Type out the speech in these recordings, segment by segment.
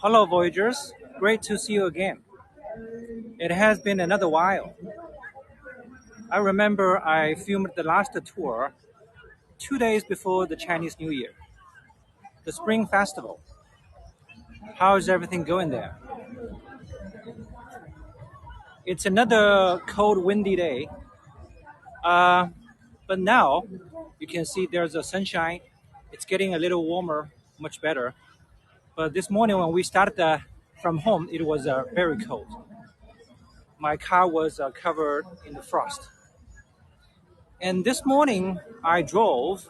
Hello, Voyagers. Great to see you again. It has been another while. I remember I filmed the last tour 2 days before the Chinese New Year, the Spring Festival. How's everything going there? It's another cold, windy day, uh, but now you can see there's a sunshine. It's getting a little warmer, much better. But this morning when we started from home, it was very cold. My car was covered in the frost. And this morning I drove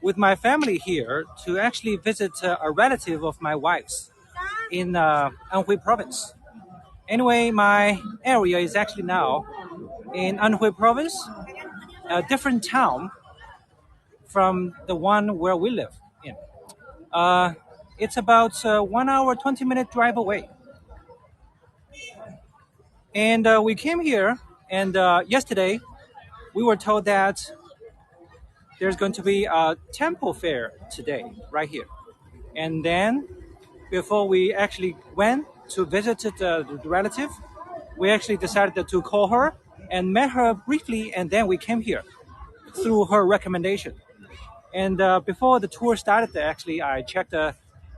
with my family here to actually visit a relative of my wife's in Anhui province. Anyway, my area is actually now in Anhui province, a different town from the one where we live in. Uh, it's about 1 hour, 20-minute drive away. And we came here, and yesterday we were told that there's going to be a temple fair today, right here. And then before we actually went to visit the relative, we actually decided to call her and met her briefly, and then we came here through her recommendation. And before the tour started, actually, I checked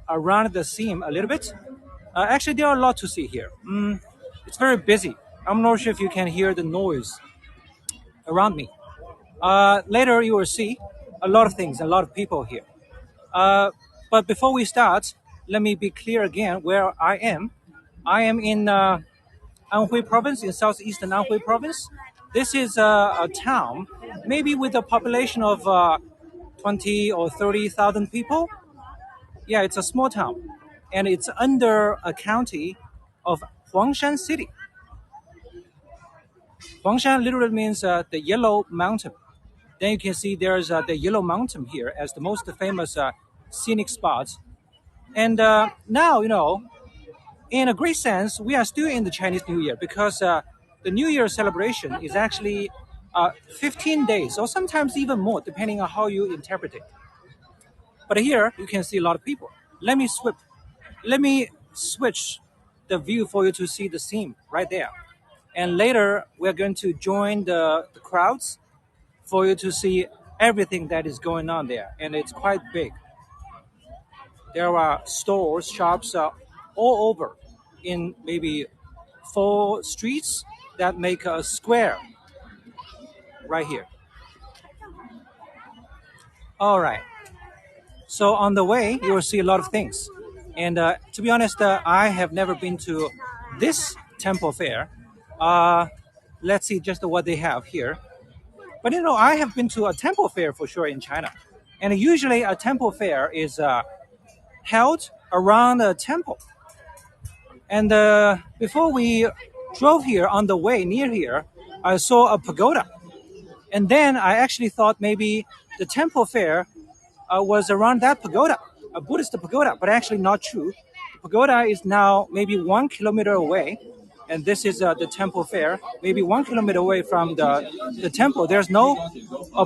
around the scene a little bit. Actually, there are a lot to see here. It's very busy. I'm not sure if you can hear the noise around me. Later, you will see a lot of things, a lot of people here. But before we start, let me be clear again where I am. I am in Anhui province, in southeastern Anhui province. This is a town, maybe with a population of 20 or 30,000 people. Yeah, it's a small town. And it's under a county of Huangshan City. Huangshan literally means the yellow mountain. Then you can see there's the Yellow Mountain here as the most famous scenic spot. And now, in a great sense, we are still in the Chinese New Year because the New Year celebration is actually 15 days or sometimes even more, depending on how you interpret it. But here you can see a lot of people. Let me switch the view for you to see the scene right there. And later we're going to join the crowds for you to see everything that is going on there. And it's quite big. There are stores, shops all over in maybe 4 streets that make a square right here. All right. So on the way, you will see a lot of things. And to be honest, I have never been to this temple fair. Let's see just what they have here. But I have been to a temple fair for sure in China. And usually a temple fair is held around a temple. And before we drove here, on the way near here, I saw a pagoda. And then I actually thought maybe the temple fair was around that pagoda, a Buddhist pagoda, but actually not true. The pagoda is now maybe 1 kilometer away. And this is the temple fair, maybe 1 kilometer away from the temple. There's no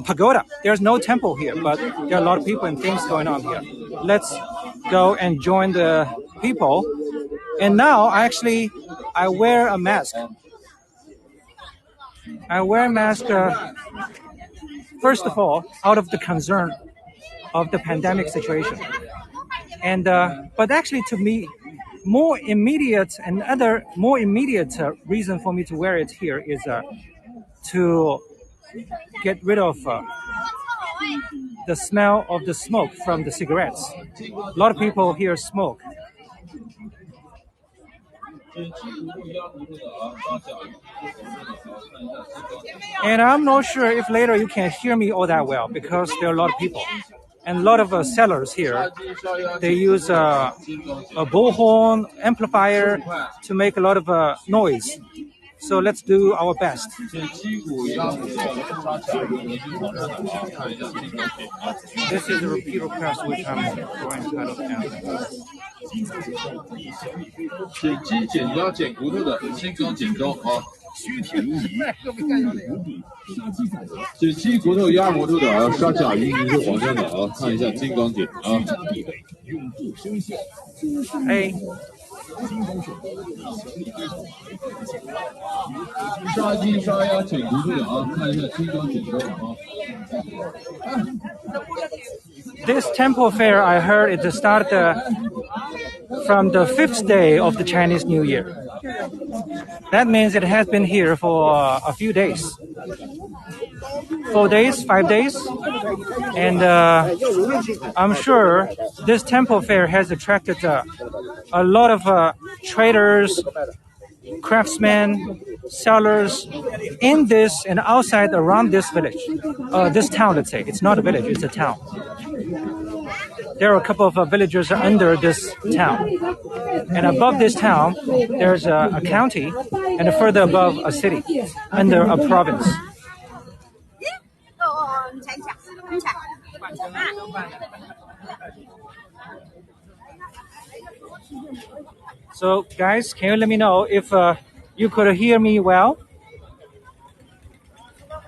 pagoda. There's no temple here, but there are a lot of people and things going on here. Let's go and join the people. And now, I wear a mask. I wear a mask, first of all, out of the concern of the pandemic situation. And but actually, to me, more immediate reason for me to wear it here is to get rid of the smell of the smoke from the cigarettes. A lot of people here smoke. And I'm not sure if later you can hear me all that well because there are a lot of people. And a lot of sellers here, they use a bullhorn amplifier to make a lot of noise. So let's do our best. This is a repeat request which I'm going to kind of answer. 水基减压减骨头的先刚减重啊。97骨头1.5骨头的沙甲一直是黄香的啊，看一下金刚点啊。哎，杀鸡杀鸭减骨头的啊，看一下金刚点多少啊。This temple fair, I heard it started from the 5th day of the Chinese New Year. That means it has been here for a few days. 4 days, 5 days. And I'm sure this temple fair has attracted a lot of traders, craftsmen, sellers in this and outside around this village, this town, let's say. It's not a village, it's a town. There are a couple of villagers under this town. And above this town, there's a county, and further above, a city, under a province. So, guys, can you let me know if you could hear me well?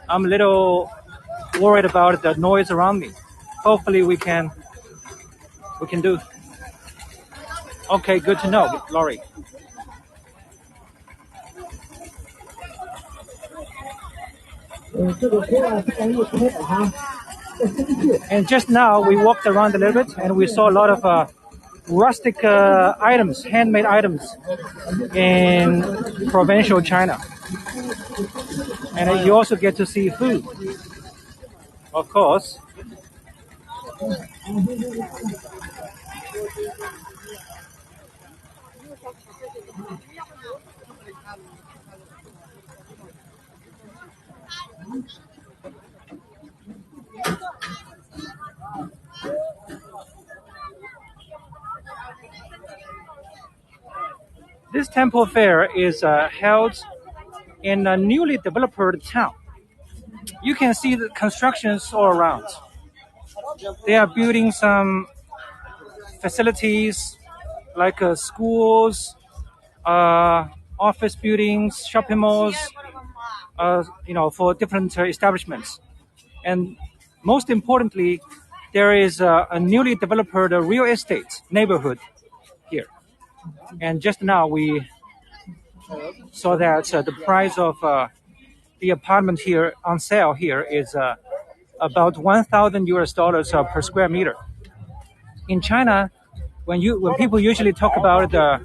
I'm a little worried about the noise around me. Hopefully we can do. Okay, good to know, Laurie. And just now we walked around a little bit and we saw a lot of rustic items, handmade items in provincial China. And you also get to see food, of course. This temple fair is held in a newly developed town. You can see the constructions all around. They are building some facilities like schools, office buildings, shopping malls, for different establishments. And most importantly, there is a newly developed real estate neighborhood here. And just now we saw that the price of the apartment here on sale here is about $1,000 per square meter. In China, when people usually talk about the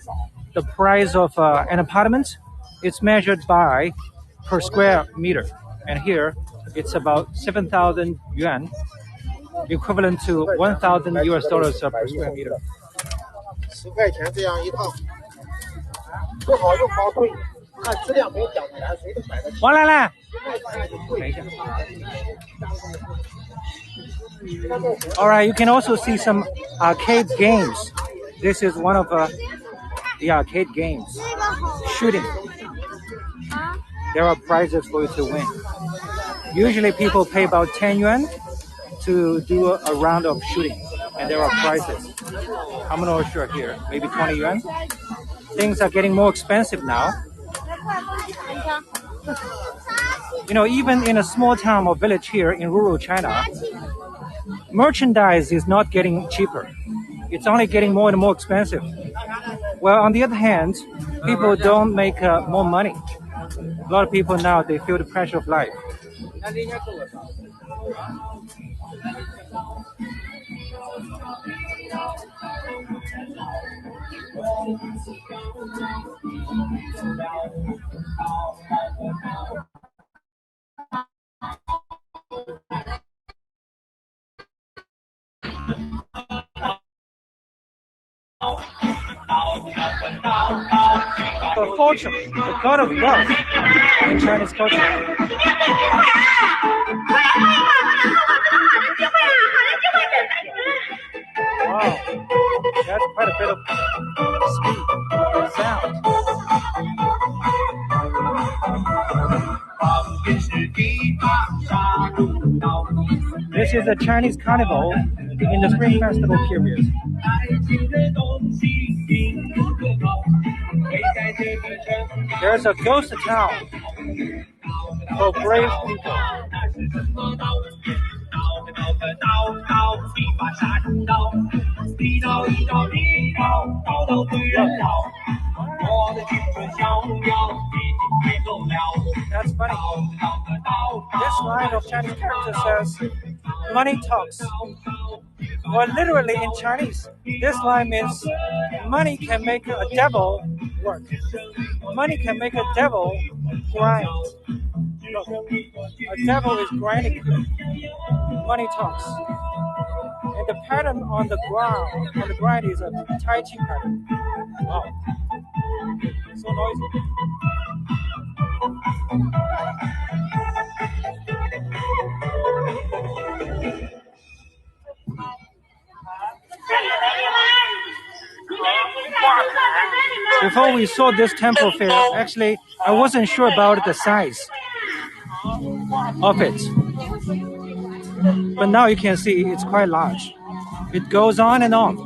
price of an apartment, it's measured by per square meter, and here it's about 7,000 yuan, equivalent to $1,000 per square meter. 10块钱这样一套，不好用包贵，看质量没有讲出来，谁都买得起。王兰兰，等一下。All right, you can also see some arcade games. This is one of the arcade games. Shooting. There are prizes for you to win. Usually people pay about 10 yuan to do a round of shooting, and there are prizes. I'm not sure here, maybe 20 yuan. Things are getting more expensive now. Even in a small town or village here in rural China, merchandise is not getting cheaper. It's only getting more and more expensive. Well, on the other hand, people don't make more money. A lot of people now, they feel the pressure of life. For fortune, the god of wealth in Chinese culture. Wow, that's quite a bit of speed and sound. This is a Chinese carnival in the Spring Festival period. There's a ghost town for brave people. That's funny. This line of Chinese character says, money talks. Well, literally in Chinese, this line means money can make a devil work. Money can make a devil grind. Look, a devil is grinding. Money talks. And the pattern on the grind is a Tai Chi pattern. Wow. So noisy. Before we saw this temple fair, actually, I wasn't sure about the size of it. But now you can see it's quite large. It goes on and on.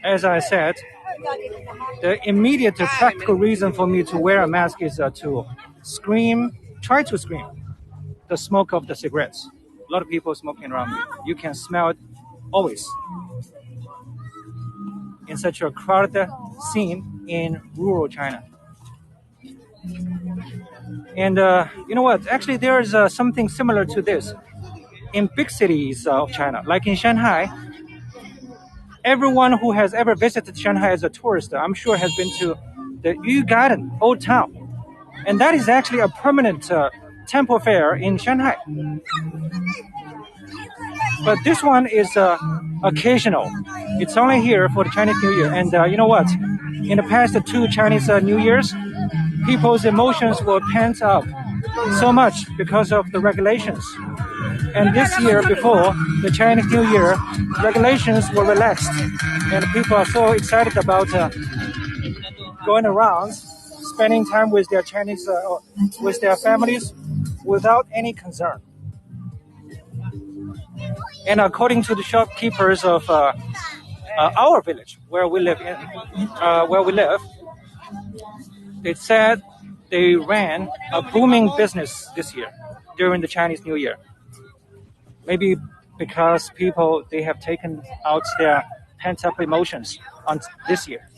As I said, the immediate practical reason for me to wear a mask is to try to scream the smoke of the cigarettes. A lot of people smoking around me. You can smell it always in such a crowded scene in rural China. And you know what? Actually, there is something similar to this in big cities of China, like in Shanghai. Everyone who has ever visited Shanghai as a tourist, I'm sure, has been to the Yu Garden, Old Town. And that is actually a permanent temple fair in Shanghai. But this one is occasional. It's only here for the Chinese New Year. And you know what? In the past 2 Chinese New Years, people's emotions were pent up so much because of the regulations. And this year, before the Chinese New Year, regulations were relaxed. And people are so excited about going around, spending time with their with their families without any concern. And according to the shopkeepers of our village, where we live, they said they ran a booming business this year during the Chinese New Year. Maybe because they have taken out their pent-up emotions on this year.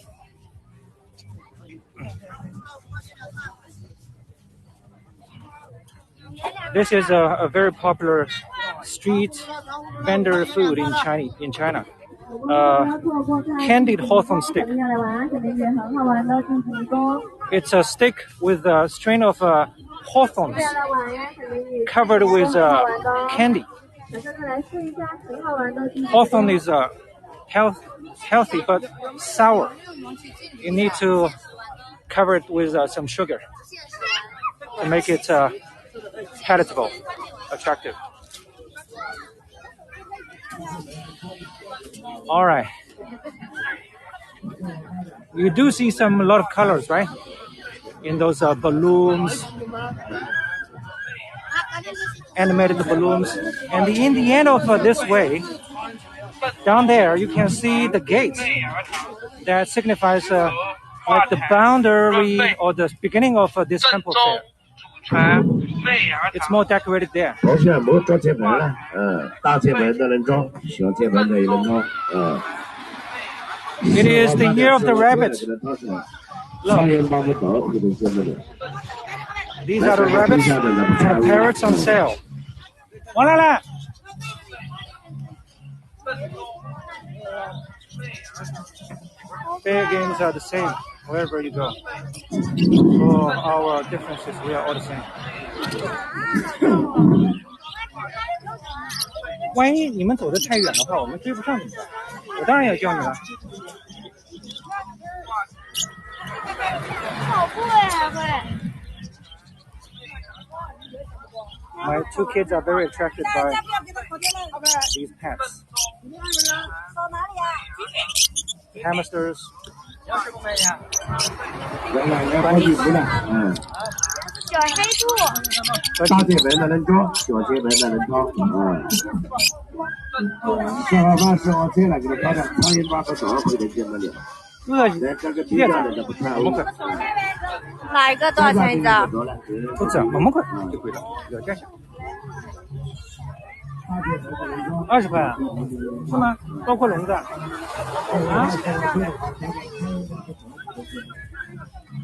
This is a very popular street vendor food in China. Candied hawthorn stick. It's a stick with a string of hawthorns covered with candy. Hawthorn is healthy but sour. You need to cover it with some sugar to make it palatable, attractive. All right. You do see a lot of colors, right? In those balloons, animated balloons. And in the end of this way, down there, you can see the gate that signifies like the boundary or the beginning of this temple fair. It's more decorated there. It is the year of the rabbit. Look. These are the rabbits and the parrots on sale. Fair games are the same wherever you go. For our differences, we are all the same. 万一你们走得太远的话，我们追不上你们。我当然要叫你了。My 2 kids are very attracted by these pets. Hamsters. Bunnies. 小黑兔。大铁门的能装，小铁门的能装。吃好饭吃好菜了，给他烤点苍蝇抓和小二回的见不了。这个地上的不看。哪一个多少钱一只？不止，5毛块就贵了，要价钱。20块啊？是吗？包括笼子啊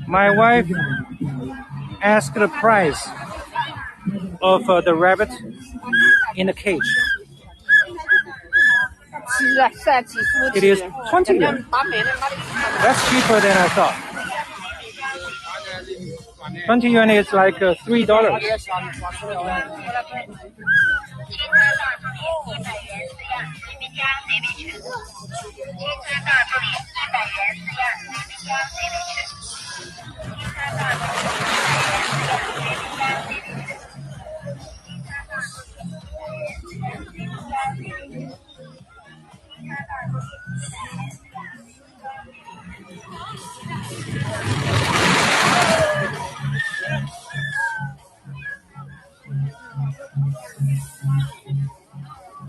？My wife asked the price of the rabbit in the cage. It is 20 yuan. That's cheaper than I thought. 20 yuan is like $3.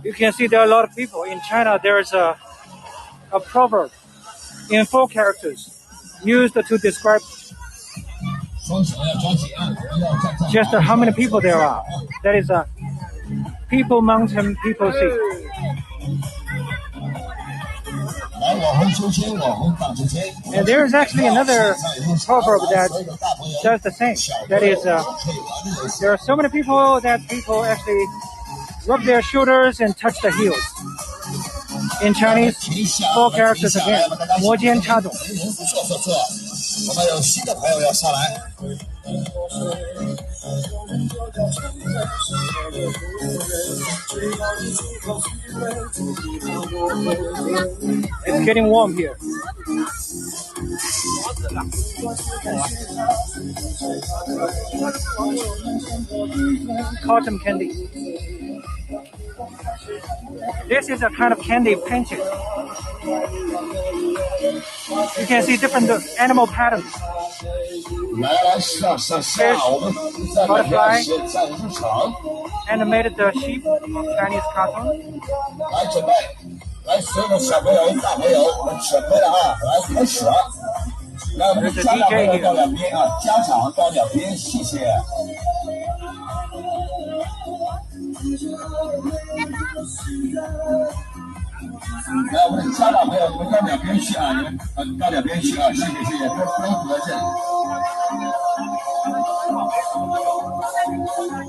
You can see there are a lot of people. In China, there's a proverb in 4 characters used to describe just how many people there are. That is people mountain, people sea. And there is actually another proverb that does the same. That is, there are so many people that people actually rub their shoulders and touch the heels. In Chinese, 4 characters again. 摩肩擦踵。我们有新的朋友要上来。It's getting warm here. Cotton candy. This is a kind of candy painted. You can see different animal patterns. Fish, butterfly, animated sheep, Chinese cartoon. 来准备，来所有的小朋友、大朋友，我们准备了啊，来开始。来，我们的家长朋友到两边啊，家长到两边，谢谢。来，我们的家长朋友，你们到两边去啊，你们到两边去啊，谢谢谢谢，不用堵在这里。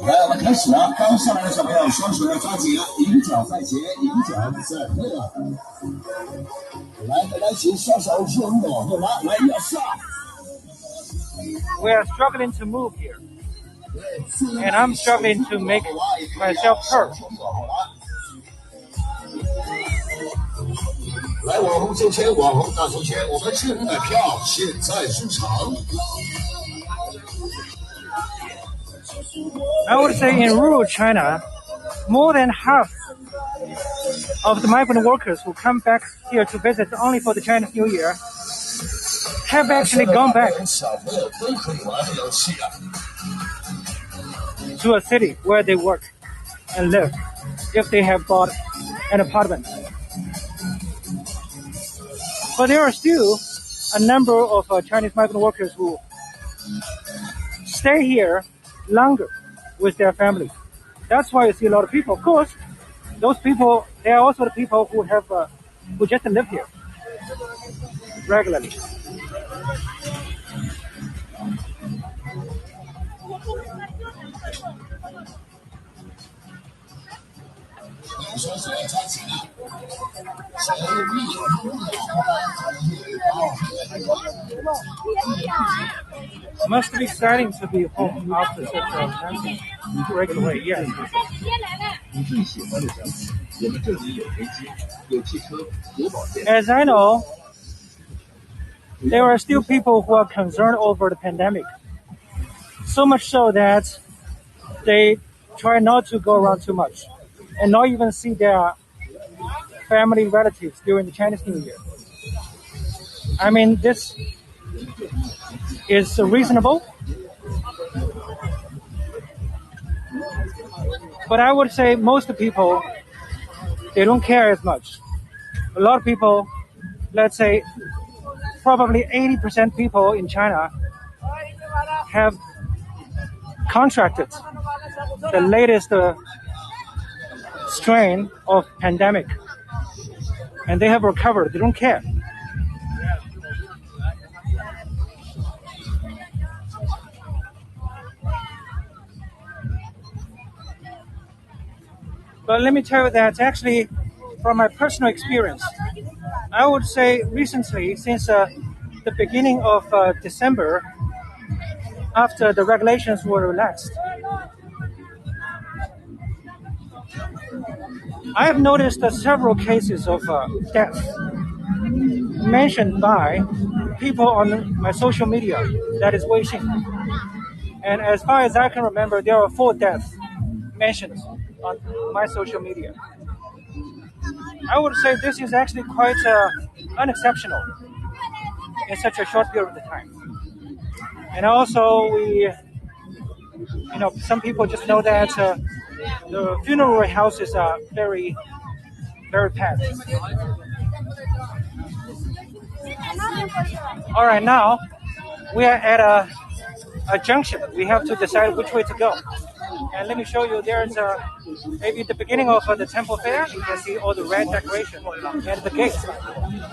来，我们开始了，刚上来的小朋友双手要抓紧啊，迎脚在前，迎脚在后啊。来，请双手用力的拉，来要上。We are struggling to move here, and I'm struggling to make myself heard. 来，网红周签，网红大头签，我们这买票现在入场。I would say in rural China, more than half of the migrant workers who come back here to visit only for the Chinese New Year have actually gone back to a city where they work and live if they have bought an apartment. But there are still a number of Chinese migrant workers who stay here longer with their families. That's why you see a lot of people. Of course, those people, they are also the people who have, who just live here regularly. Must be exciting to be home after such a breakaway. Yes. As I know, there are still people who are concerned over the pandemic. So much so that they try not to go around too much and not even see their family relatives during the Chinese New Year. I mean, this is reasonable, But I would say most people, they don't care as much. A lot of people, let's say probably 80% people in China have contracted the latest strain of pandemic, and they have recovered. They don't care. But let me tell you that actually, from my personal experience, I would say recently, since the beginning of December, after the regulations were relaxed, I have noticed several cases of death mentioned by people on my social media, that is Weixin. And as far as I can remember, there are 4 deaths mentioned on my social media. I would say this is actually quite unexceptional in such a short period of time. And also, some people just know that the funeral houses are very, very packed. All right, now we are at a junction. We have to decide which way to go. And let me show you, there's maybe the beginning of the temple fair. You can see all the red decoration and the gate.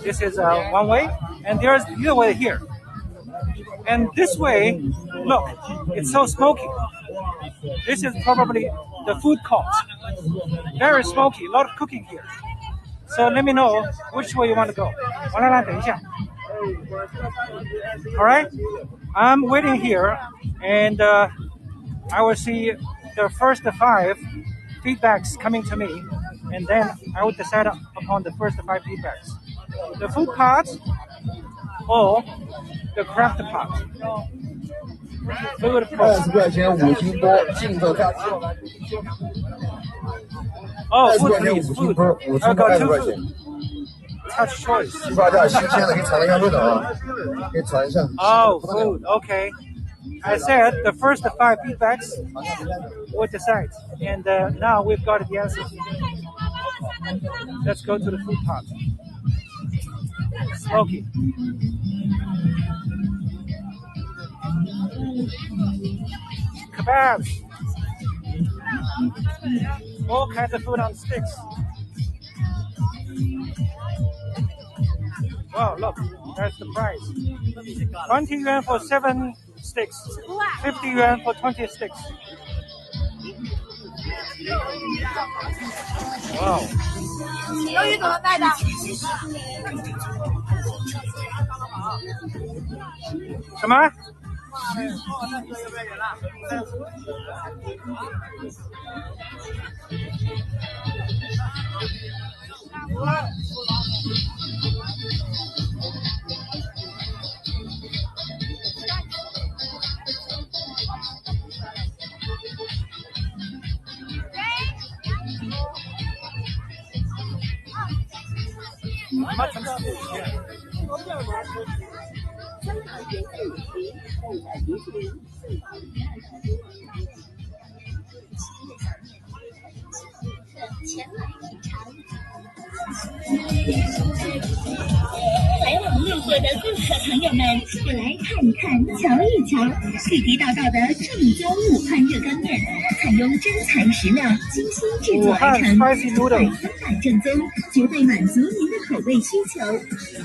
This is one way, and there's the other way here. And this way, look, it's so smoky. This is probably the food court. Very smoky, a lot of cooking here. So let me know which way you want to go. All right, I'm waiting here, and I will see the first 5 feedbacks coming to me, and then I will decide upon the first 5 feedbacks. The food part or the craft part. Food part. 20块钱5斤多，净头炸鸡。Oh, 20 food 块钱 please, 5斤 food. 多，5 I 斤多 got 20 2块 food. 钱。 Touch choice. 鸡巴架新鲜的，给你尝一下味道啊，给你尝一下。Oh, food. Okay. I said the first 5 feedbacks would decide, and now we've got the answer. Let's go to the food part. Smoky. Kebabs. All kinds of food on sticks. Wow, look, that's the price. 20 yuan for 7 sticks. 50 yuan for 20 sticks. Wow. 鱿鱼怎么卖的？什么？Mutton stew, yeah. spicy noodles.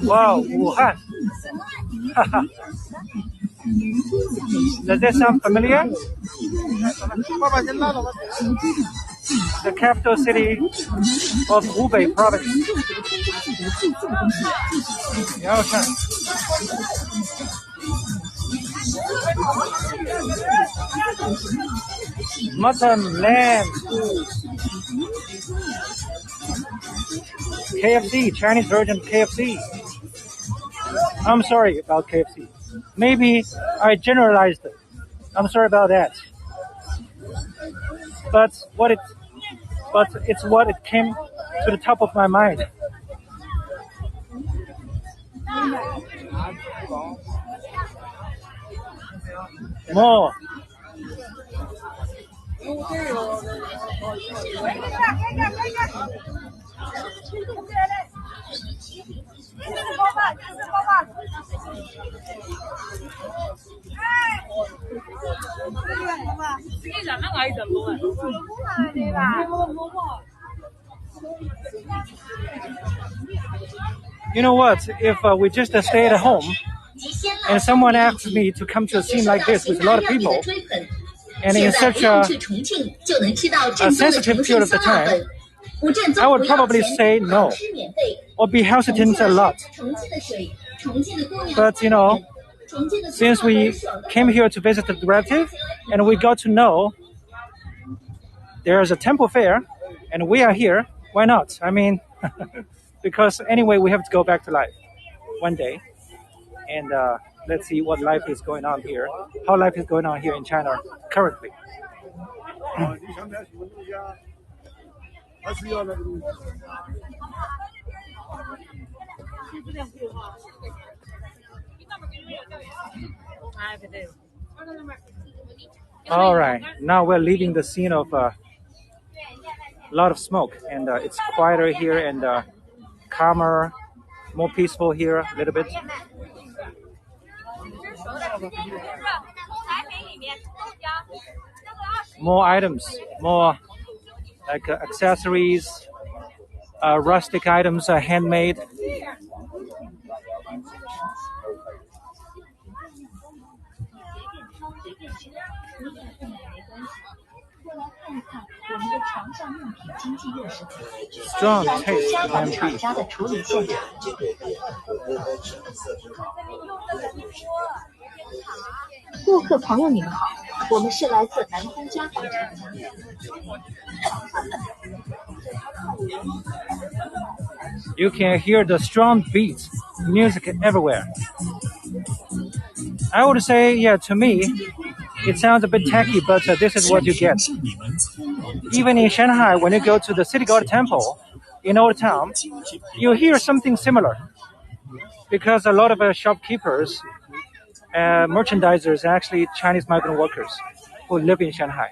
Wow, Wuhan. Does that sound familiar? The capital city of Hubei province. 你要看 mutton, lamb, KFC, Chinese version KFC. I'm sorry about KFC. Maybe I generalized it. I'm sorry about that. But it's what it came to the top of my mind. More. You know what? If we just stay at home and someone asks me to come to a scene like this with a lot of people, and in such a sensitive period of the time, I would probably say no or be hesitant a lot. But you know, since we came here to visit the relative and we got to know there's a temple fair and we are here, why not? I mean, because anyway, we have to go back to life one day. And let's see what life is going on here, how life is going on here in China currently. All right, now we're leaving the scene of a lot of smoke, and it's quieter here and calmer, more peaceful here a little bit. More items, more like accessories, rustic items, handmade. Strong taste and peace. 顾客朋友你们好，我们是来自南方家广场。You can hear the strong beats, music everywhere. I would say, yeah, to me, it sounds a bit tacky, but this is what you get. Even in Shanghai, when you go to the City God Temple in Old Town, you hear something similar. Because a lot of shopkeepers, merchandisers, are actually Chinese migrant workers who live in Shanghai.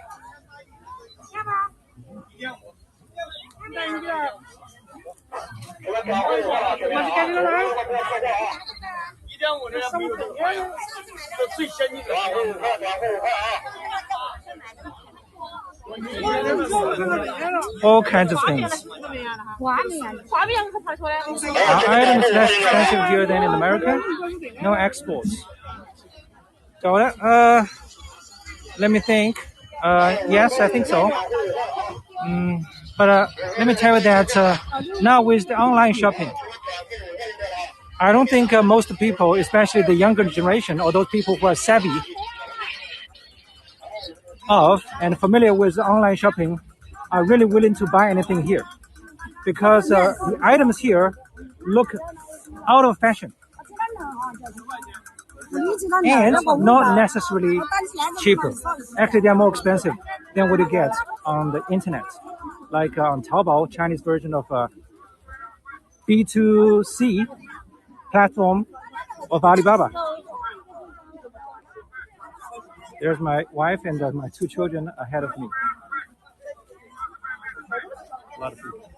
All kinds of things. Are items less expensive here than in America? No exports. So, let me think. Yes, I think so. But let me tell you that now with the online shopping, I don't think most people, especially the younger generation or those people who are savvy of and familiar with online shopping, are really willing to buy anything here. Because the items here look out of fashion. And not necessarily cheaper. Actually, they are more expensive than what you get on the internet. Like on Taobao, Chinese version of B2C platform of Alibaba. There's my wife and my two children ahead of me. A lot of people.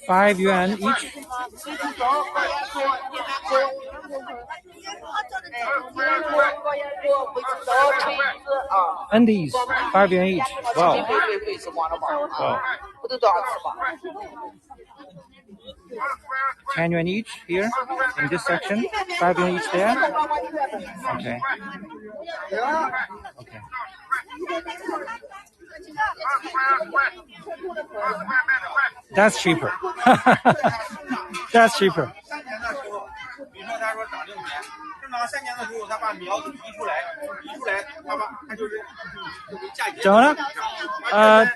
$5 each. Undies, $5 each. Wow. Wow. 10 yuan each here in this section. 5 yuan each there. Okay. Okay. That's cheaper. That's cheaper. Jonah,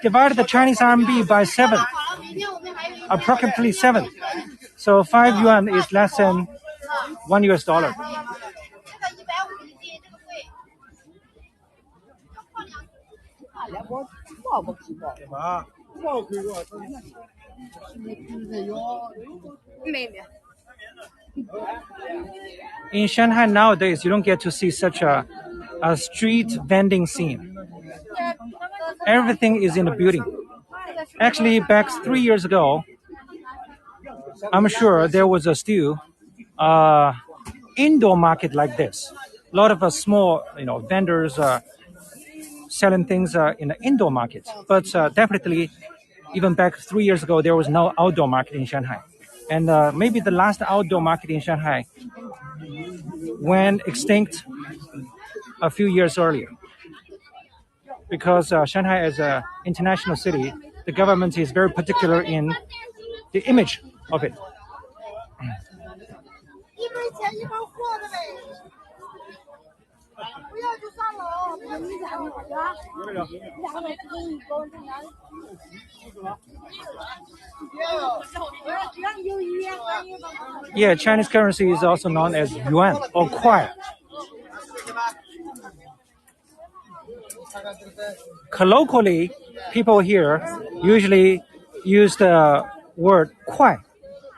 divide the Chinese RMB by 7, approximately 7. So 5 yuan is less than $1. In Shanghai nowadays, you don't get to see such a street vending scene. Everything is in the building. Actually, back 3 years ago, I'm sure there was a still indoor market like this. A lot of small, vendors selling things in the indoor market. But definitely, even back 3 years ago, there was no outdoor market in Shanghai. And maybe the last outdoor market in Shanghai went extinct a few years earlier. Because Shanghai is an international city, the government is very particular in the image of it. Yeah, Chinese currency is also known as yuan or kuai. Colloquially, people here usually use the word kuai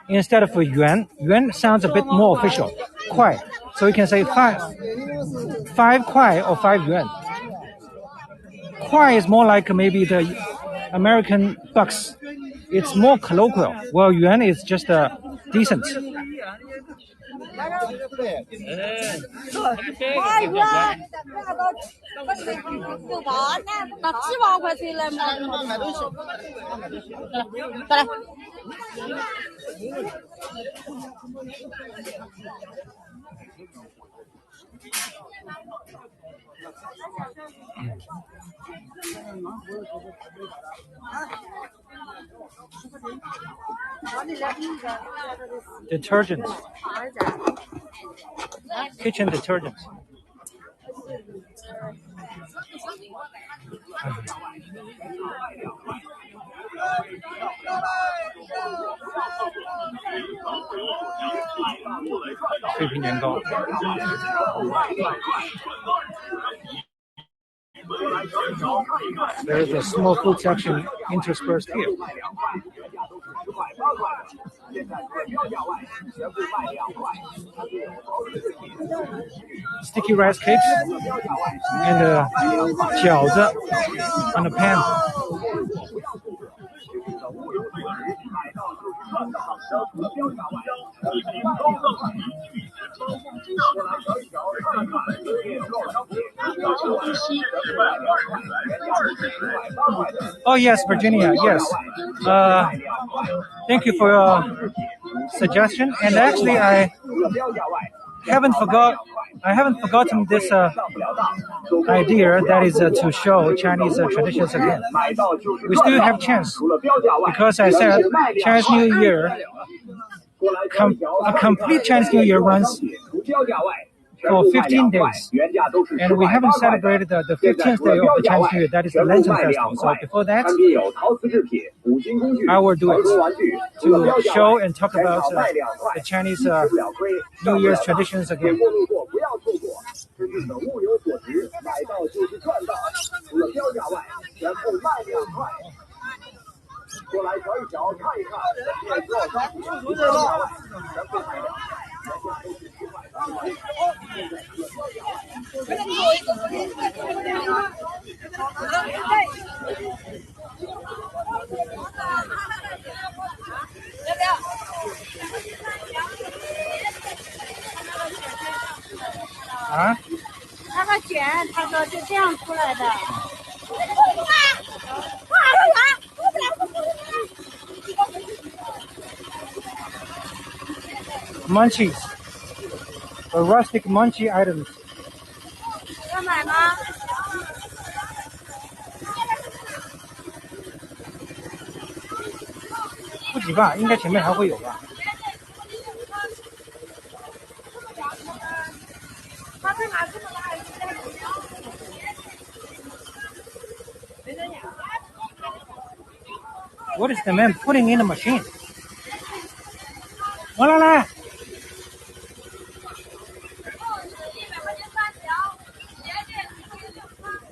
instead of yuan. Yuan sounds a bit more official. Kuai. So you can say five kuai or 5 yuan. Kuai is more like maybe the American bucks. It's more colloquial. Well, yuan is just decent. Detergents. Kitchen detergents. There is a small food section interspersed here. Sticky rice cakes and 饺子 on the pan. Oh yes, Virginia. Yes. Thank you for your suggestion. And actually, I haven't forgotten this idea that is to show Chinese traditions again. We still have chance because I said Chinese New Year, a complete Chinese New Year runs for 15 days, and we haven't celebrated the 15th day of the Chinese New Year. That is the Lantern Festival. So before that, I will do it to show and talk about the Chinese New Year's traditions again. Huh? 那个卷，他说就这样出来的。Munchies, or rustic munchie items. 要买吗？不急吧，应该前面还会有吧。What is the man putting in the machine? 我来。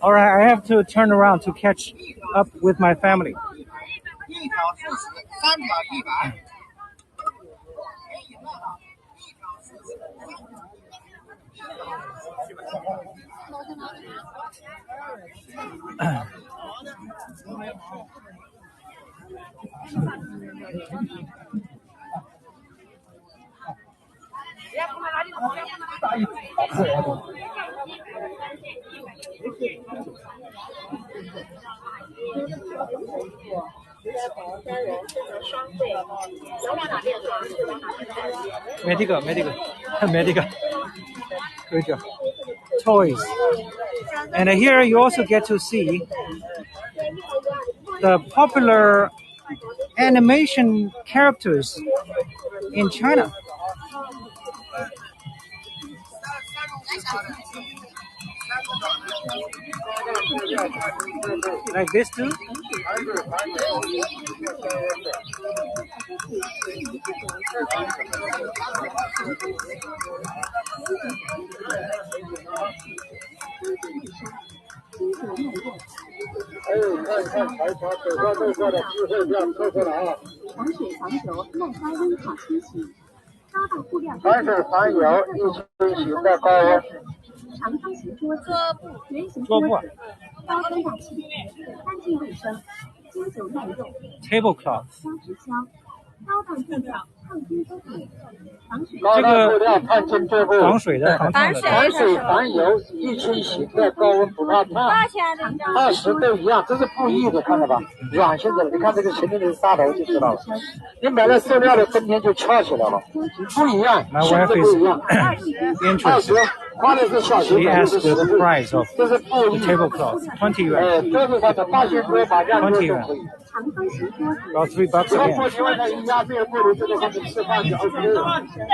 All right, I have to turn around to catch up with my family. 3条100。medical, good job. Toys, and here you also get to see the popular animation characters in China. Like this too?反水防油一轻型的高温。长方形桌子、圆形桌布桌子、高端大气、干净卫生、经久耐用、 Tablecloth. 加直销、高档布料、抗菌修复、防水。高档布料抗菌桌布，防水的，防烫的。防水防油一轻型的高温不怕烫，20都一样，这是布艺的，看到吧？软性的，你看这个前面的大头就知道了。你买了塑料的，冬天就翘起来了，不一样，性质不一样。20，花的是小型的， She asked the price of 这是布艺 tablecloth, 20 yuan. 桌子上的大型桌把晾桌都可以。长方形桌子、 About $3 然后 again. 过去外头一压这个布炉，这个上面吃饭是26块钱。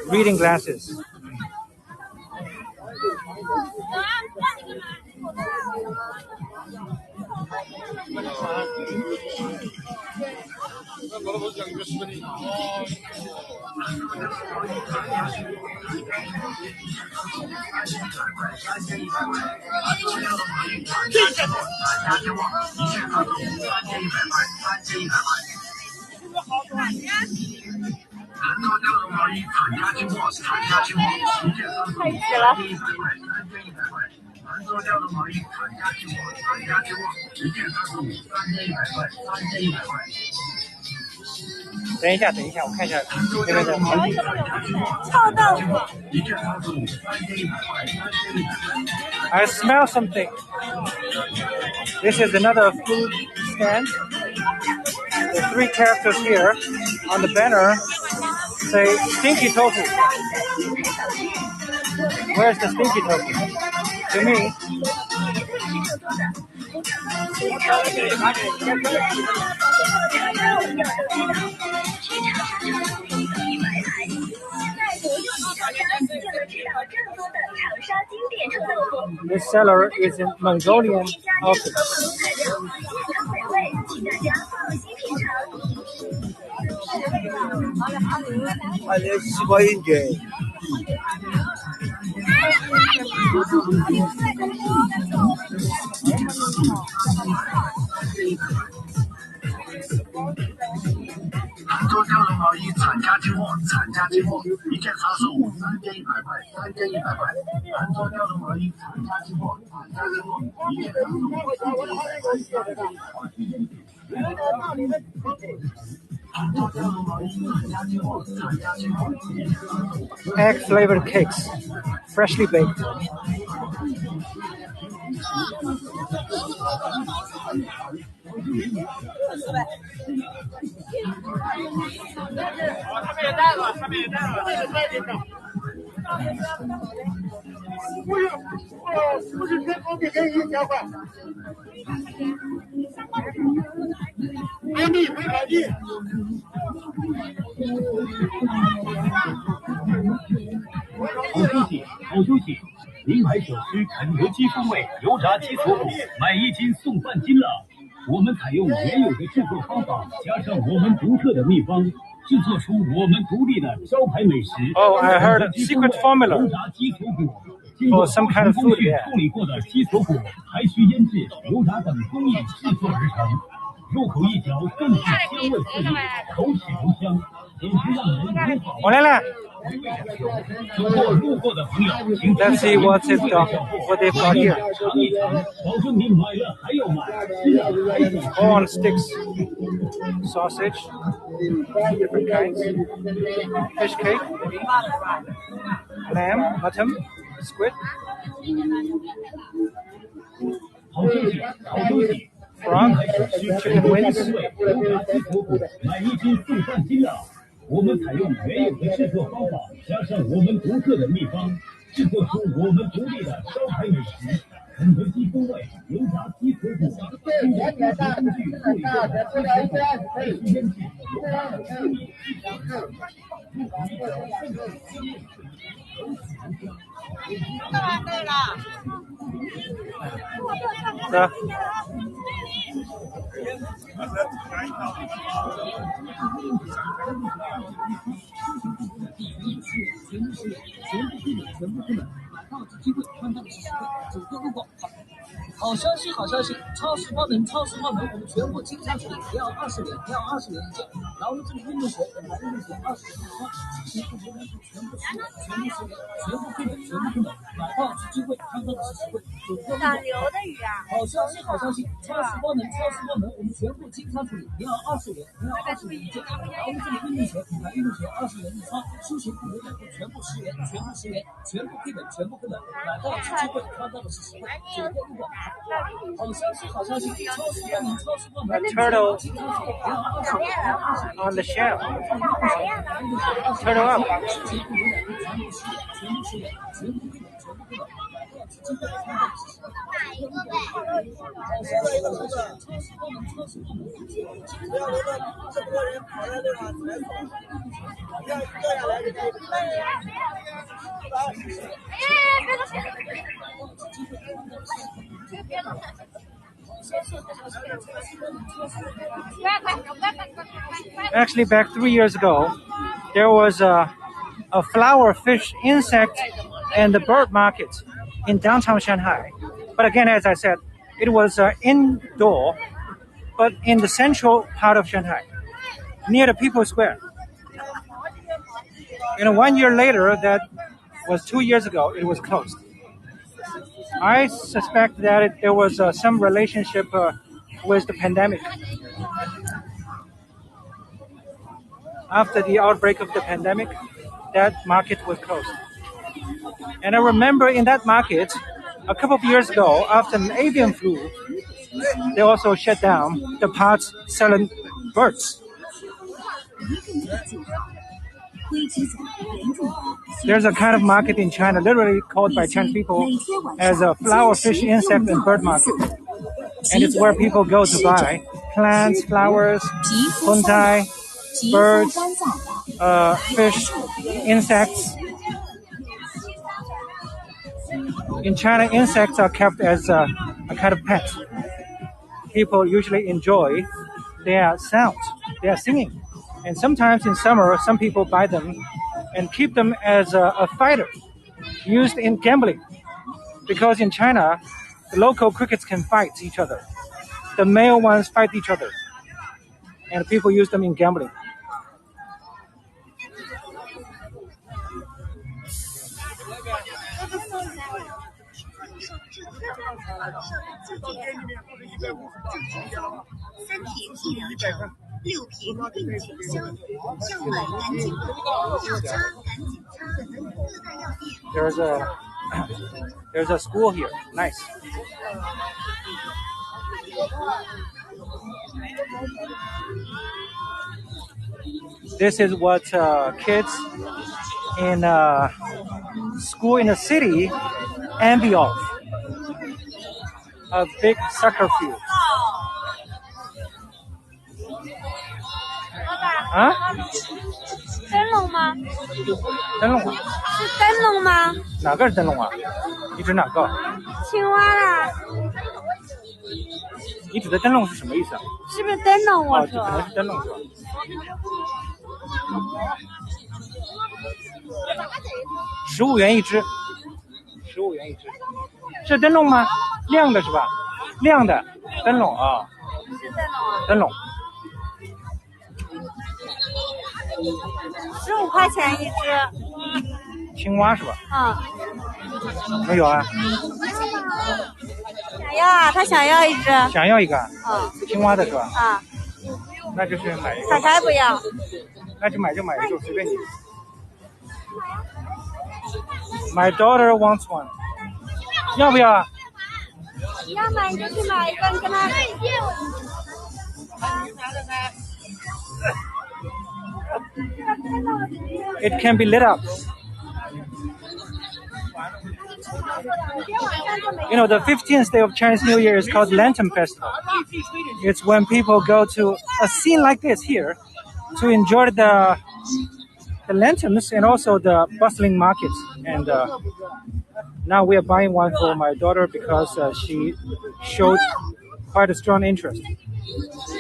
Reading glasses.等一下，我看一下那边的。臭豆腐。I smell something. This is another food stand. The 3 characters here on the banner say stinky tofu. Where's the stinky tofu? To me. This seller is in Mongolian outfit. Egg flavored cakes, freshly baked.好休息！名牌小吃肯德基风味油炸鸡锁骨，买1斤送半斤了。我们采用原有的制作方法，加上我们独特的秘方，制作出我们独立的招牌美食。Oh, I heard a secret formula 油炸鸡锁骨，经 for 过 some 高 kind 层 of 工 food. 序 Yeah. 处理过的鸡锁骨，还需腌制、油炸等工艺制作而成。入口一嚼更是香味四溢，口齿留香，简直让人无法。我来了。如果路过的朋友，请 Let's see what they've got here. 尝一尝，保证您买了还要买，吃了还想吃。 All on sticks. Sausage. Different kinds. Fish cake. Maybe. Lamb. Mutton. Squid. 好东西，好东西。 Frog. Chicken wings. 油炸鸡锁骨，买一斤送半斤啊！我们采用原有的制作方法，加上我们独特的秘方，制作出我们独立的招牌美食——肯德基风味油炸鸡锁骨。通过不同工序处理过的鸡锁骨，还需腌制、油炸等工艺制成而成。入口一嚼更是香味四溢，口齿留香。对了。 好消息，好消息！超市关门，超市关门，我们全部清仓处理，要20元，要20元一件。劳动证运动鞋，本来运动鞋20元一双，新型服务员全部10元，全部10元，全部亏本，全部亏本，买到是机会，看到的是实惠。长流的鱼啊！好消息，好消息！超市关门，超市关门，我们全部清仓处理，要20元，要20元一件。劳动证运动鞋，本来运动鞋20元一双，新型服务员全部10元，全部10元，全部亏本，全部亏本，买到是机会，看到的是实惠。9个入广。 好消息，好消息！超市关门，超市关门。A turtle on the shell. Turtle up. Actually, back 3 years ago, there was a flower, fish, insect, and the bird market in downtown Shanghai. But again, as I said, it was indoor, but in the central part of Shanghai, near the People's Square. 1 year later, that was 2 years ago, it was closed. I suspect that there was some relationship with the pandemic. After the outbreak of the pandemic, that market was closed. And I remember in that market, a couple of years ago, after an avian flu, they also shut down the parts selling birds. There's a kind of market in China, literally called by Chinese people as a flower, fish, insect, and bird market. And it's where people go to buy plants, flowers, bonsai, birds, fish, insects. In China, insects are kept as a kind of pet. People usually enjoy their sound, their singing. And sometimes in summer, some people buy them and keep them as a fighter used in gambling. Because in China, the local crickets can fight each other. The male ones fight each other. And people use them in gambling. There's a school here. Nice. This is what kids in school in the city envy of. A big soccer field. 啊？灯笼吗？灯笼？是灯笼吗？哪个是灯笼啊？你指哪个？青蛙啦。你指的灯笼是什么意思啊？是不是灯笼？我说。可能是灯笼是吧？ 15元一只，15元一只，是灯笼吗？亮的是吧？亮的灯笼啊，是灯笼啊。灯笼。15块钱一只。青蛙是吧？嗯。没有啊。想要啊，他想要一只。想要一个。青蛙的是吧？啊。那就是买一个。彩彩不要。那就买一个，随便你。My daughter wants one。要不要啊？要买你就去买一个，你跟他。It can be lit up. You know, the 15th day of Chinese New Year is called Lantern Festival. It's when people go to a scene like this here to enjoy the lanterns and also the bustling markets. And now we are buying one for my daughter because she showed quite a strong interest.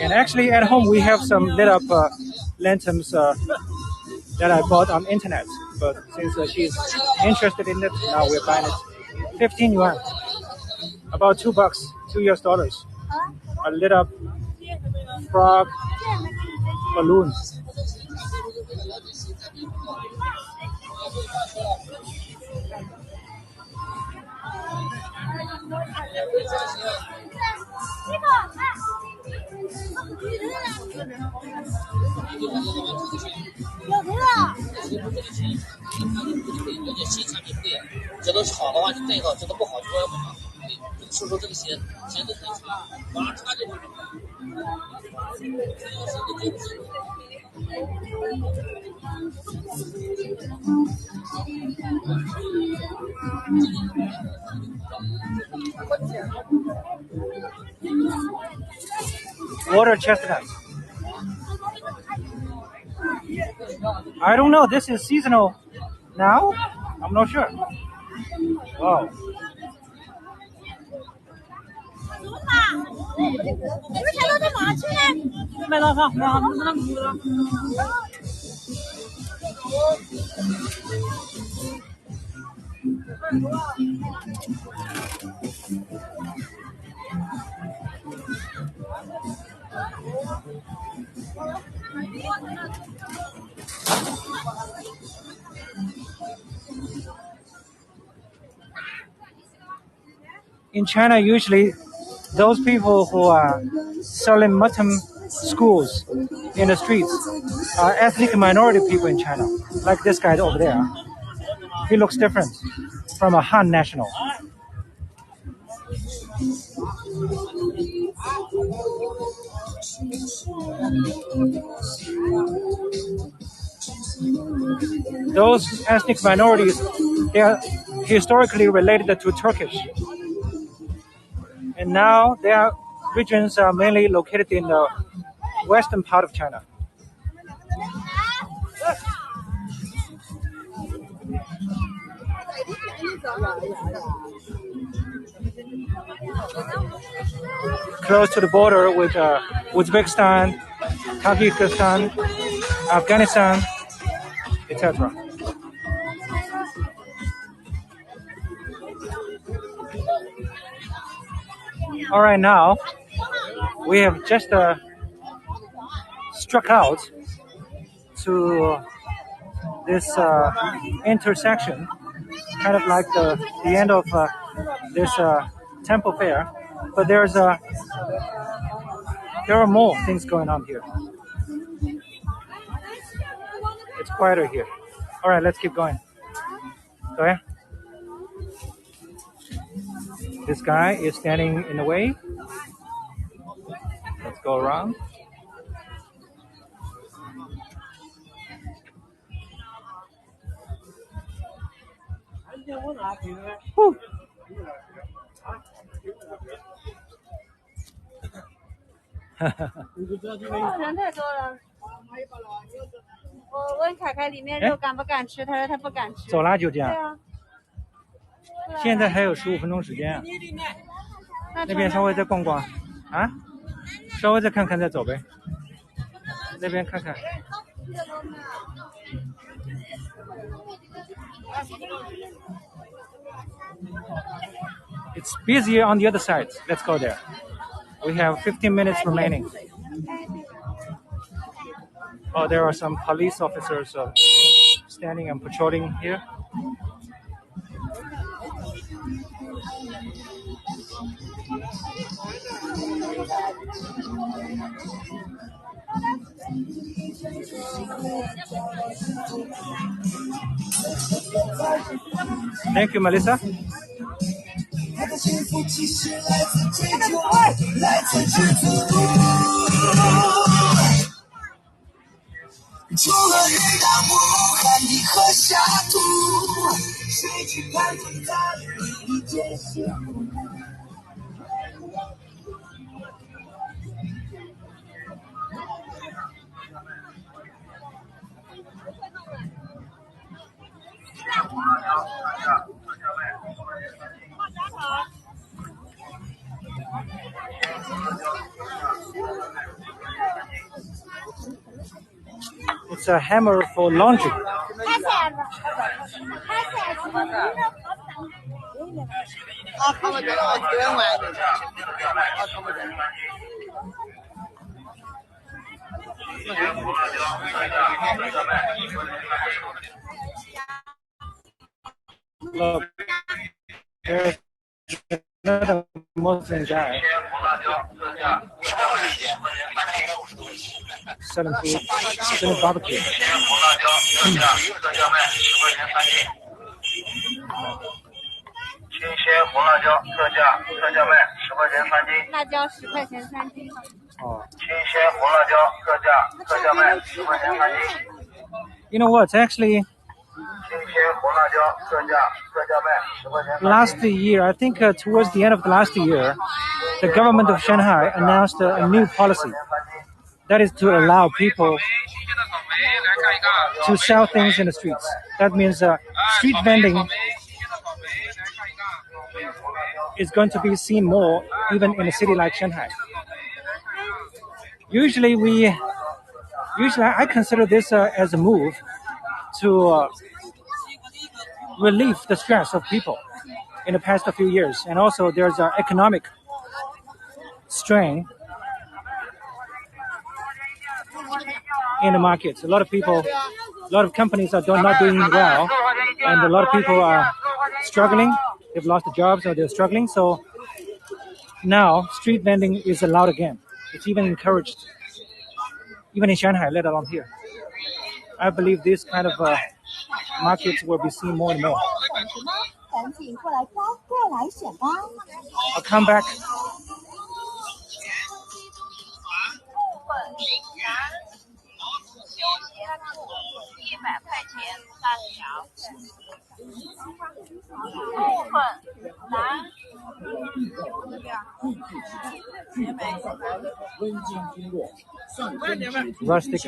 And actually at home we have some lit up lanterns that I bought on internet. But since she's interested in it, now we're buying it. 15 yuan. About $2, $2. A lit up frog balloons. Water chestnut. I don't know. This is seasonal now? I'm not sure. Wow. In China, usually those people who are selling mutton schools in the streets are ethnic minority people in China, like this guy over there. He looks different from a Han national. Those ethnic minorities, they are historically related to Turkish. And now their regions are mainly located in the western part of China. Close to the border with Uzbekistan, Tajikistan, Afghanistan, etc. All right, now we have just struck out to this intersection, kind of like the end of this temple fair, but there are more things going on here. It's quieter here. All right, let's keep going. Go ahead. This guy is standing in the way. Let's go around. Whew.人太多了。我问凯凯里面肉敢不敢吃，他说他不敢吃。走啦，就这样。对啊。现在还有15分钟时间啊。那边稍微再逛逛啊，稍微再看看再走呗。那边看看。It's busier on the other side. Let's go there. We have 15 minutes remaining. Oh, there are some police officers standing and patrolling here. Thank you, Melissa. 除了雨大雾，寒意和下土，谁去看见它一件幸福？It's a hammer for laundry. Look, there's another Muslim guy selling food, selling barbecue. 新鲜红辣椒特价卖10块钱3斤。辣椒10块钱3斤。Oh. 新鲜红辣椒特价卖10块钱3斤。You know what? Actually, 新鲜红辣椒特价卖10块钱。last year, I think towards the end of the last year, the government of Shanghai announced a new policy. That is to allow people to sell things in the streets. That means street vending is going to be seen more even in a city like Shanghai. Usually I consider this as a move to relieve the stress of people in the past few years. And also there's an economic strain in the markets. A lot of companies are not doing well, and a lot of people are struggling. They've lost their jobs or they're struggling. So now street vending is allowed again. It's even encouraged, even in Shanghai, let alone here. I believe this kind of markets will be seen more and more. I'll come back. Rustic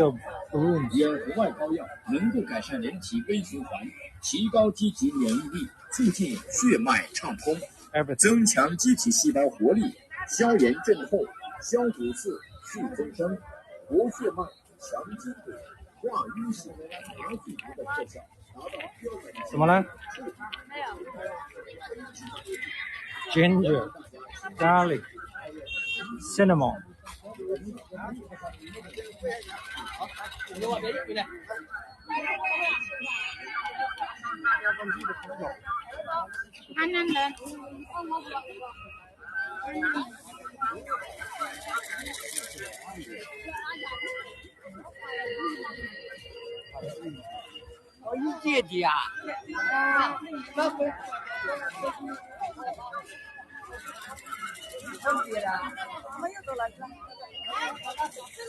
brooms. 眼红外膏药能够改善人体微循环，提高机体免疫力，促进血脉畅通，增强机体细胞活力，消炎镇痛，消毒刺，去增生，活血脉，强筋骨，化淤血，达组织的特效，达到标准。什么呢？Ginger, garlic, cinnamon.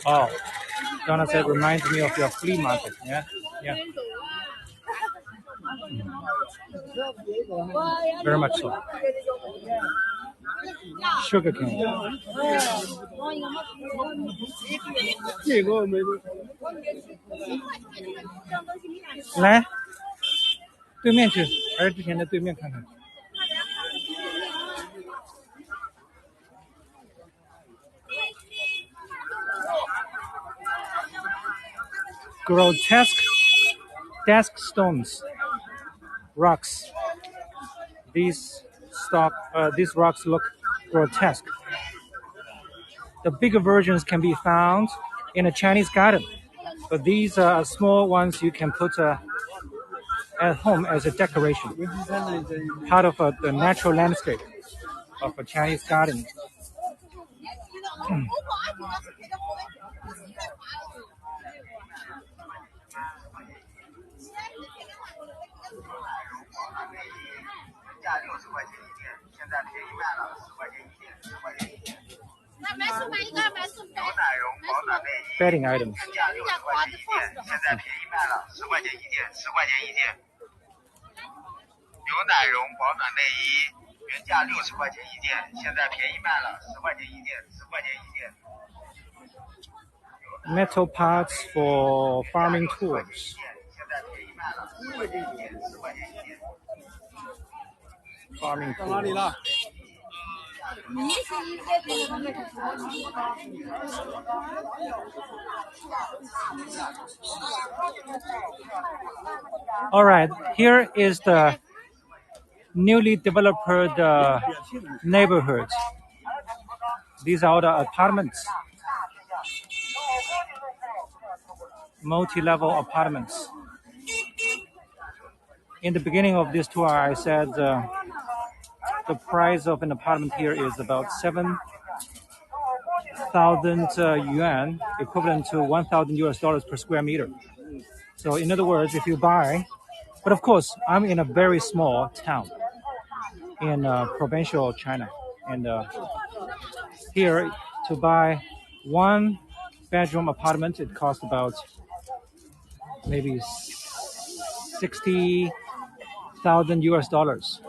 Oh, Donna said reminds me of your flea market. Yeah. Very much so. Sugar cane. 来，对面去，还是之前的对面看看。grotesque desk stones, rocks. These rocks look grotesque. The bigger versions can be found in a Chinese garden, but these small ones you can put at home as a decoration, part of the natural landscape of a Chinese garden. Bedding items. Metal parts for farming tools. Farming tools. All right, here is the newly developed neighborhood. These are all the apartments, multi-level apartments. In the beginning of this tour, I said the price of an apartment here is about 7,000 yuan, equivalent to $1,000 per square meter. So in other words, if you buy, but of course, I'm in a very small town in provincial China, and here to buy one bedroom apartment, it costs about maybe 60,000 US dollars.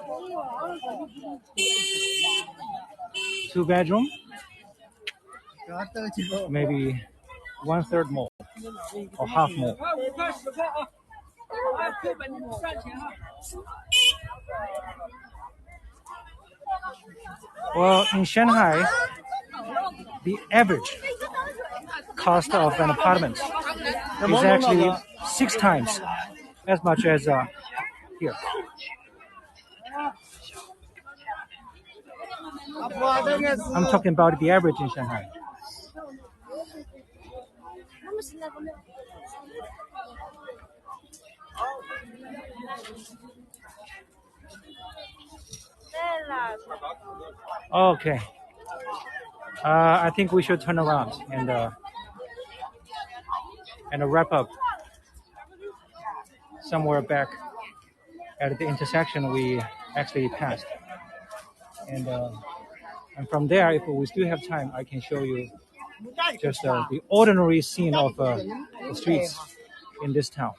2 bedroom, maybe 1/3 more or half more. Well, in Shanghai, the average cost of an apartment is actually 6 times as much as here. I'm talking about the average in Shanghai. Okay. I think we should turn around and wrap up somewhere back at the intersection we actually passed. And from there, if we still have time, I can show you just the ordinary scene of the streets in this town.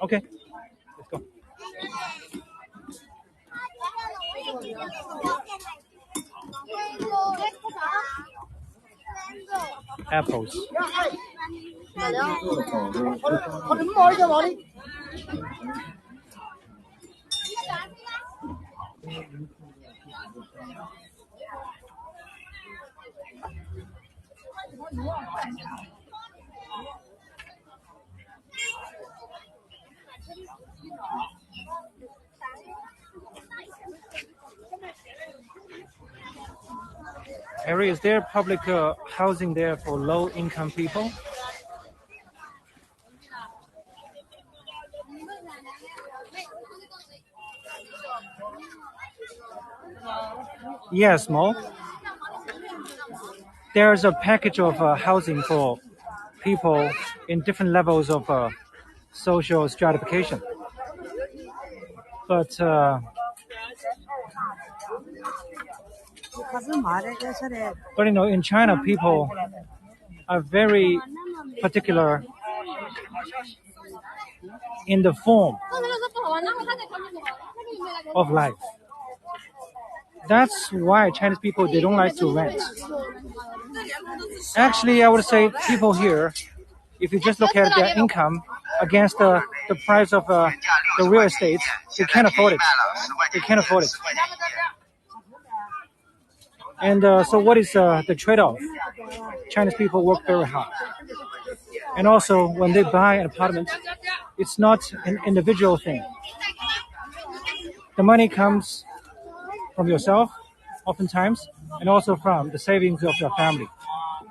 Okay, let's go. Apples. Harry, is there public housing there for low-income people? Yes, Mo. There's a package of housing for people in different levels of social stratification. But you know, in China, people are very particular in the form of life. That's why Chinese people, they don't like to rent. Actually, I would say people here, if you just look at their income against the price of the real estate, they can't afford it. They can't afford it. And so what is the trade-off? Chinese people work very hard. And also, when they buy an apartment, it's not an individual thing. The money comes from yourself, oftentimes, and also from the savings of your family.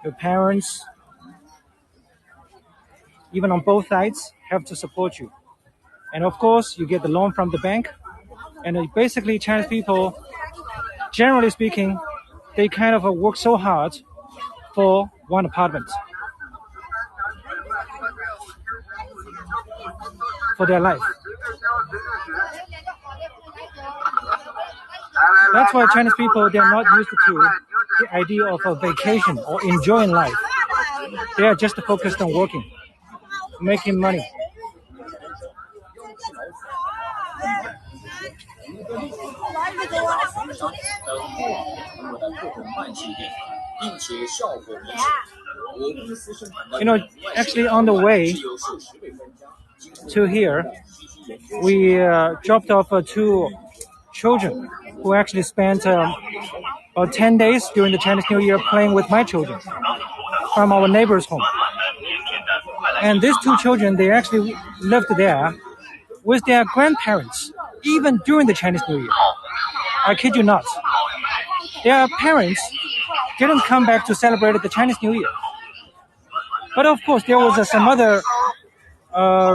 Your parents, even on both sides, have to support you. And of course, you get the loan from the bank. And basically, Chinese people, generally speaking, they kind of work so hard for one apartment for their life. That's why Chinese people, they're not used to the idea of a vacation or enjoying life. They are just focused on working, making money. You know, actually on the way to here, we dropped off 2 children who actually spent about 10 days during the Chinese New Year playing with my children from our neighbor's home. And these 2 children, they actually lived there with their grandparents, even during the Chinese New Year. I kid you not. Their parents didn't come back to celebrate the Chinese New Year. But of course, there was some other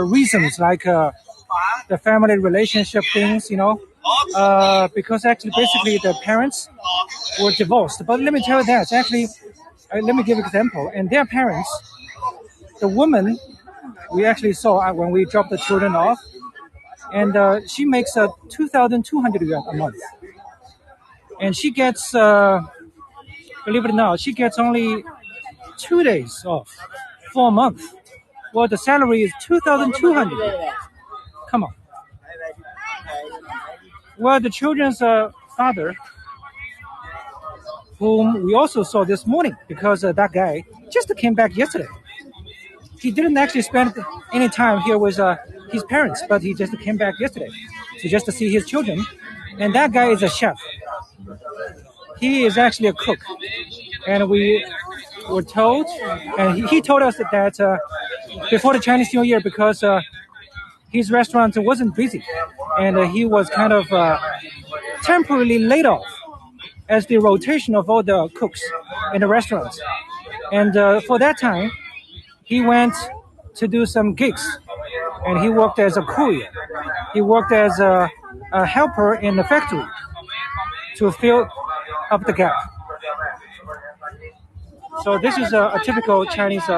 reasons, like the family relationship things, you know, because actually, basically, the parents were divorced. But let me tell you that, actually, let me give an example. And their parents, the woman we actually saw when we dropped the children off, and she makes 2,200 yuan a month. And she gets, believe it or not, she gets only 2 days off for a month. Well, the salary is 2,200. Come on. Well, the children's father, whom we also saw this morning, because that guy just came back yesterday. He didn't actually spend any time here with his parents, but he just came back yesterday to see his children. And that guy is a chef. He is actually a cook. And we were told, and he told us that before the Chinese New Year, because his restaurant wasn't busy, and he was kind of temporarily laid off as the rotation of all the cooks in the restaurants. And for that time, he went to do some gigs, and he worked as a courier. He worked as a helper in the factory to fill up the gap. So this is a typical Chinese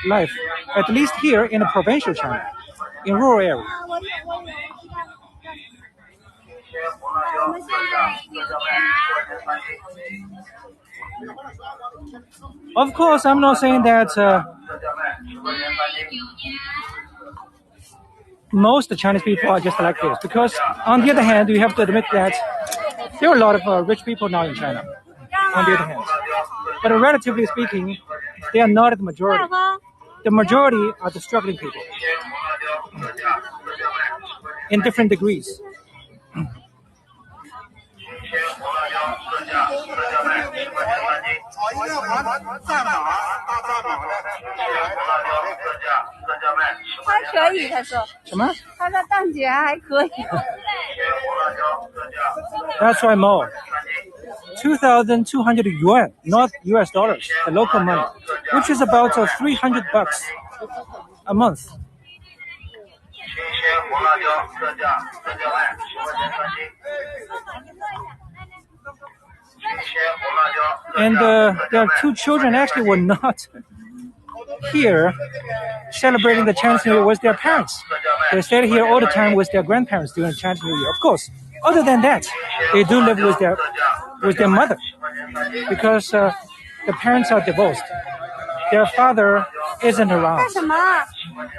life, at least here in the provincial China, in rural area. Of course, I'm not saying that most Chinese people are just like this, because on the other hand, you have to admit that there are a lot of rich people now in China, on the other hand. But relatively speaking, they are not the majority. The majority are the struggling people in different degrees. That's right, more. 2,200 yuan, not US dollars, the local money, which is about $300 a month. And their 2 children actually were not here celebrating the Chinese New Year with their parents. They stayed here all the time with their grandparents during Chinese New Year. Of course, other than that, they do live with their mother, because the parents are divorced. Their father isn't around.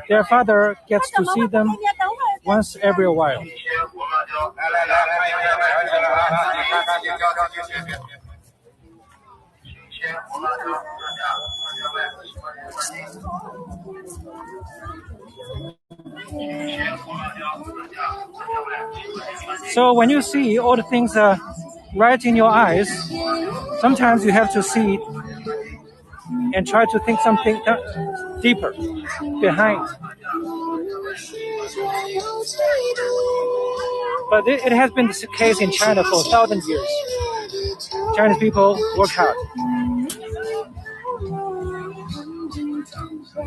Their father gets to see them once every while. So when you see all the things right in your eyes, sometimes you have to see and try to think something deeper behind. But it has been the case in China for 1,000 years. Chinese people work hard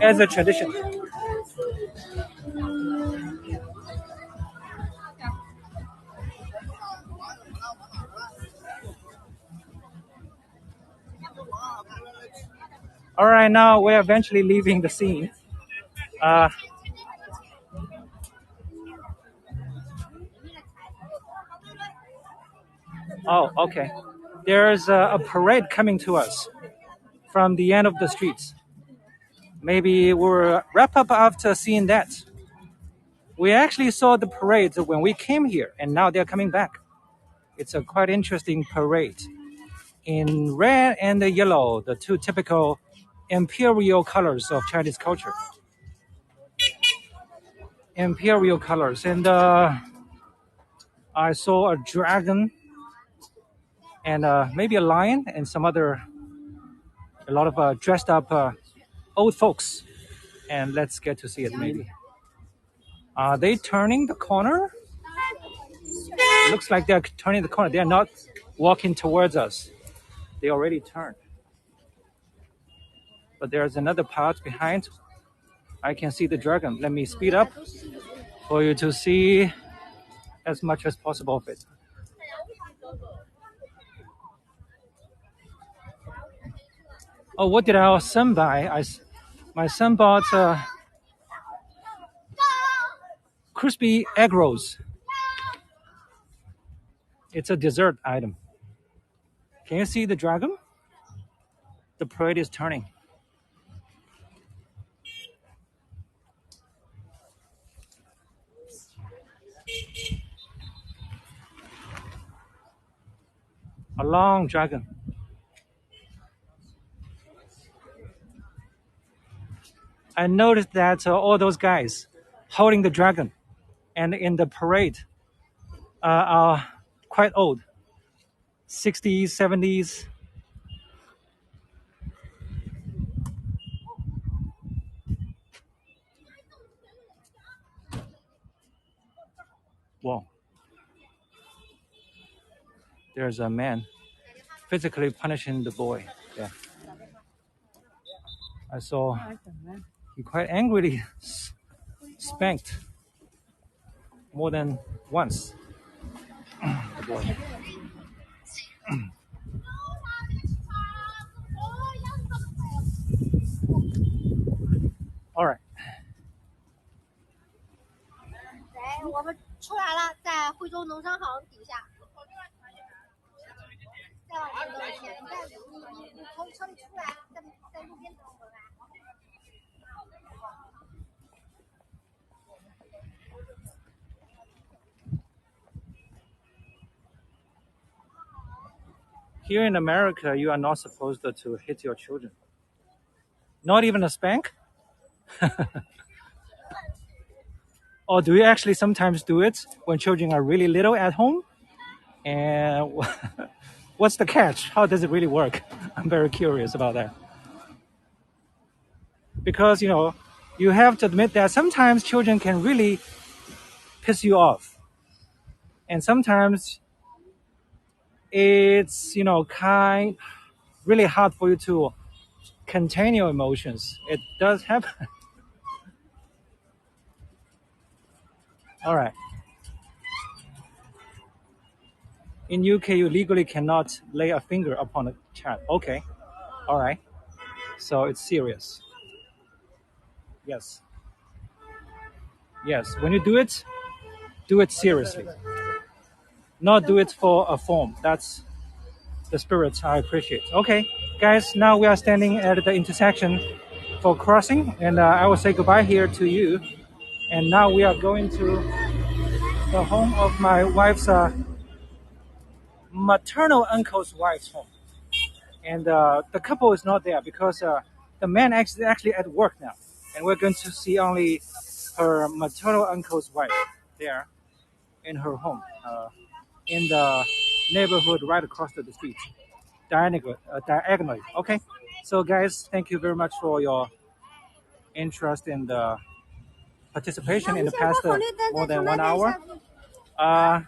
as a tradition. All right, now we're eventually leaving the scene. Oh, okay. There's a parade coming to us from the end of the streets. Maybe we'll wrap up after seeing that. We actually saw the parades when we came here, and now they're coming back. It's a quite interesting parade. In red and yellow, the two typical imperial colors of Chinese culture. Imperial colors. And I saw a dragon and maybe a lion and a lot of dressed up old folks. And let's get to see it maybe. Are they turning the corner? Looks like they're turning the corner. They're not walking towards us. They already turned. But there's another part behind. I can see the dragon. Let me speed up for you to see as much as possible of it. Oh, what did our son buy? My son bought crispy egg rolls. It's a dessert item. Can you see the dragon? The parade is turning. A long dragon. I noticed that all those guys holding the dragon and in the parade are quite old. 60s, 70s. Whoa. There's a man physically punishing the boy. Yeah. I saw he quite angrily spanked more than once the boy. All right. 我们出来了，在惠州农商行底下。再往前走一点，你从车里出来，在路边等我们。Here in America, you are not supposed to hit your children. Not even a spank? Or do you actually sometimes do it when children are really little at home? And what's the catch? How does it really work? I'm very curious about that. Because, you have to admit that sometimes children can really piss you off. And sometimes it's, really hard for you to contain your emotions. It does happen. All right. In UK, you legally cannot lay a finger upon a child. Okay. All right. So it's serious. Yes. Yes. When you do it seriously. Not do it for a form. That's the spirit I appreciate. Okay, guys, now we are standing at the intersection for crossing, and I will say goodbye here to you. And now we are going to the home of my wife's maternal uncle's wife's home. And the couple is not there because the man is actually at work now. And we're going to see only her maternal uncle's wife there in her home, in the neighborhood right across the street, diagonally. Okay, So, guys, thank you very much for your interest and participation in the past more than 1 hour. I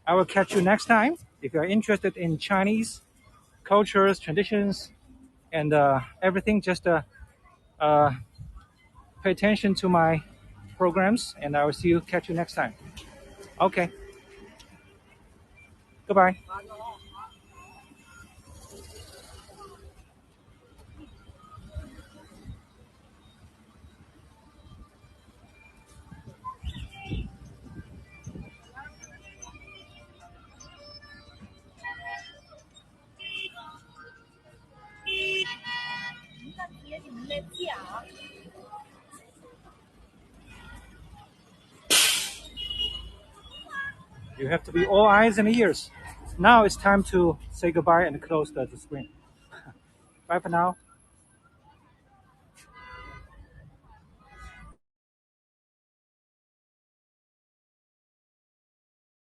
will catch you next time. If you're interested in Chinese cultures, traditions, and everything, just pay attention to my programs, and I will catch you next time. Okay. Goodbye. You have to be all eyes and ears. Now it's time to say goodbye and close the screen. Bye for now.